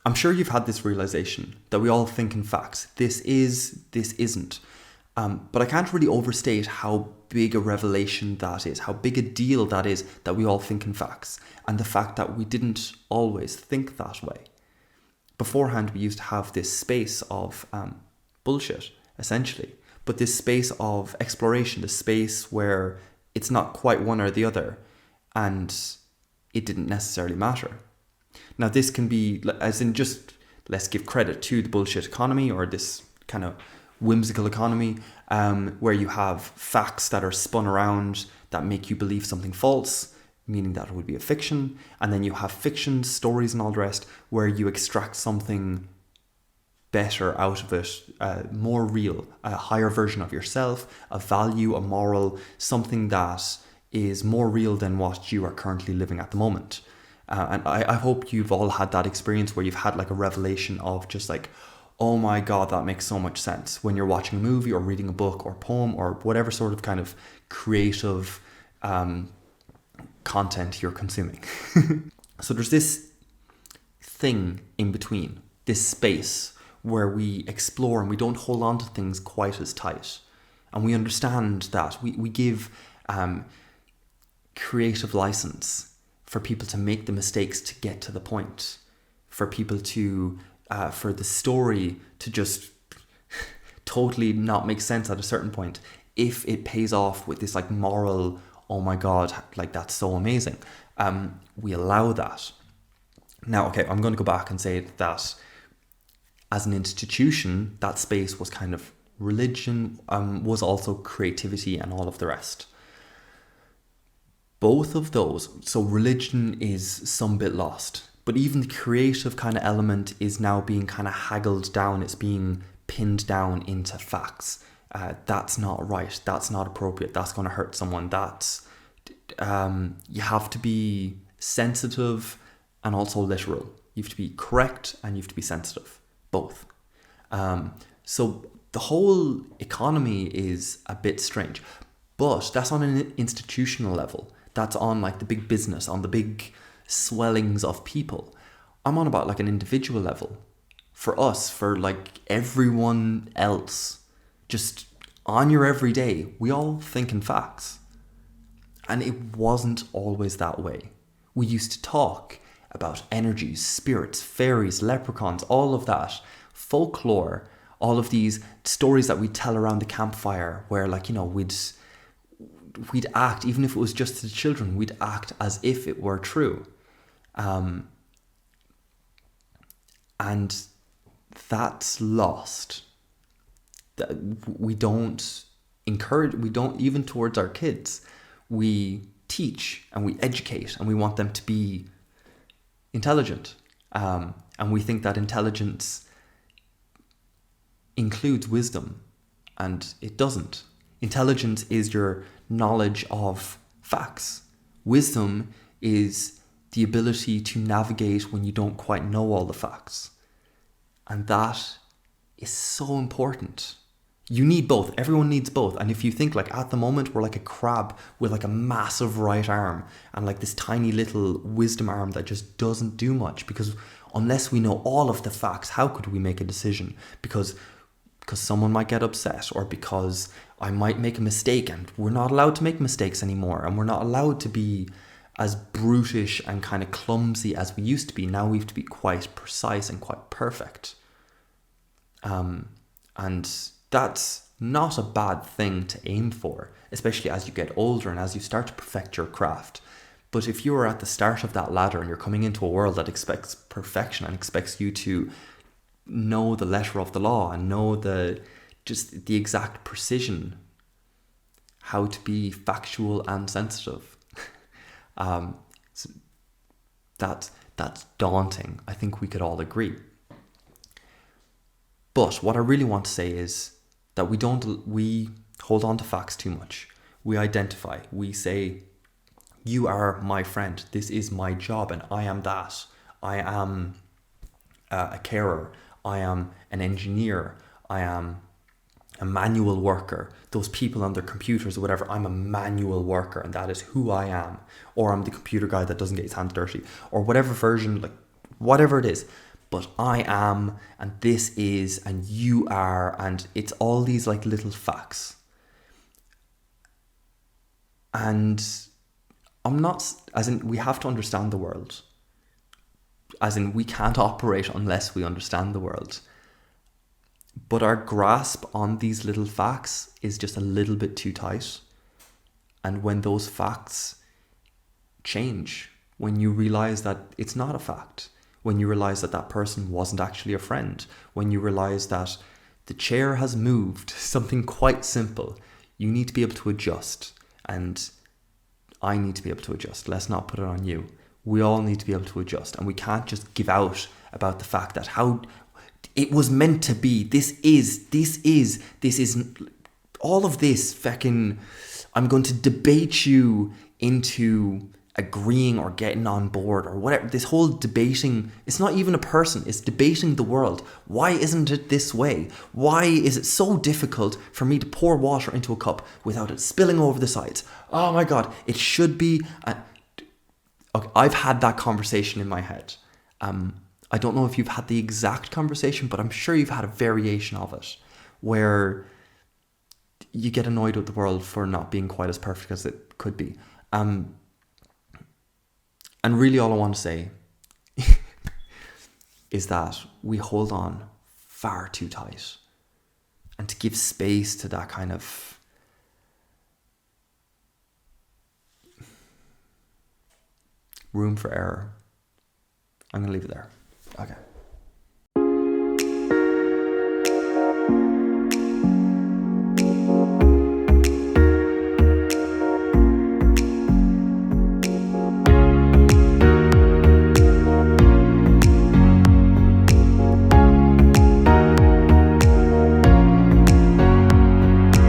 I'm sure you've had this realization that we all think in facts. This isn't. But I can't really overstate how big a revelation that is, how big a deal that is, that we all think in facts, and the fact that we didn't always think that way. Beforehand, we used to have this space of bullshit, essentially, but this space of exploration, this space where it's not quite one or the other, and it didn't necessarily matter. Now, this can be, as in just, let's give credit to the bullshit economy, or this kind of whimsical economy, where you have facts that are spun around that make you believe something false, meaning that it would be a fiction. And then you have fiction, stories and all the rest, where you extract something better out of it, more real, a higher version of yourself, a value, a moral, something that is more real than what you are currently living at the moment. And I hope you've all had that experience where you've had like a revelation of just like, oh my God, that makes so much sense, when you're watching a movie or reading a book or poem or whatever sort of kind of creative content you're consuming. So there's this thing in between, this space where we explore and we don't hold on to things quite as tight. And we understand that we give creative license for people to make the mistakes to get to the point, for people to for the story to just totally not make sense at a certain point, if it pays off with this like moral, oh my God, like that's so amazing. We allow that. Now, okay, I'm going to go back and say that as an institution, that space was kind of religion, was also creativity and all of the rest. Both of those, so religion is some bit lost. But even the creative kind of element is now being kind of haggled down. It's being pinned down into facts. That's not right. That's not appropriate. That's going to hurt someone. That's you have to be sensitive and also literal. You have to be correct and you have to be sensitive. Both. So the whole economy is a bit strange. But that's on an institutional level. That's on like the big business, on the big swellings of people. I'm on about like an individual level. For us, for like everyone else, just on your everyday, we all think in facts. And it wasn't always that way. We used to talk about energies, spirits, fairies, leprechauns, all of that, folklore, all of these stories that we tell around the campfire where like, you know, we'd act, even if it was just to the children, we'd act as if it were true. And that's lost. We don't encourage, we don't, even towards our kids, we teach and we educate and we want them to be intelligent. And we think that intelligence includes wisdom, and it doesn't. Intelligence is your knowledge of facts. Wisdom is the ability to navigate when you don't quite know all the facts. And that is so important. You need both. Everyone needs both. And if you think like at the moment we're like a crab with like a massive right arm and like this tiny little wisdom arm that just doesn't do much, because unless we know all of the facts, how could we make a decision? Because someone might get upset, or because I might make a mistake, and we're not allowed to make mistakes anymore, and we're not allowed to be as brutish and kind of clumsy as we used to be. Now we have to be quite precise and quite perfect. And that's not a bad thing to aim for, especially as you get older and as you start to perfect your craft. But if you are at the start of that ladder and you're coming into a world that expects perfection and expects you to know the letter of the law and know the exact precision, how to be factual and sensitive, so that's daunting. I think we could all agree. But what I really want to say is that we hold on to facts too much. We identify. We say, you are my friend. This is my job and I am that. I am a carer. I am an engineer. I am a manual worker. Those people on their computers or whatever, I'm a manual worker and that is who I am. Or I'm the computer guy that doesn't get his hands dirty. Or whatever version, like whatever it is. but I am, and this is, and you are, and it's all these like little facts. And I'm not, as in, we have to understand the world. As in, we can't operate unless we understand the world. But our grasp on these little facts is just a little bit too tight. And when those facts change, when you realize that it's not a fact, when you realize that that person wasn't actually a friend, when you realize that the chair has moved, something quite simple, you need to be able to adjust. And I need to be able to adjust. Let's not put it on you. We all need to be able to adjust. And we can't just give out about the fact that how it was meant to be. This is all of this fucking, I'm going to debate you into agreeing or getting on board or whatever. This whole debating, it's not even a person, it's debating the world. Why isn't it this way? Why is it so difficult for me to pour water into a cup without it spilling over the sides? Oh my God, it should be. Okay, I've had that conversation in my head. I don't know if you've had the exact conversation, but I'm sure you've had a variation of it where you get annoyed with the world for not being quite as perfect as it could be. And really all I want to say is that we hold on far too tight, and to give space to that kind of room for error. I'm going to leave it there. Okay.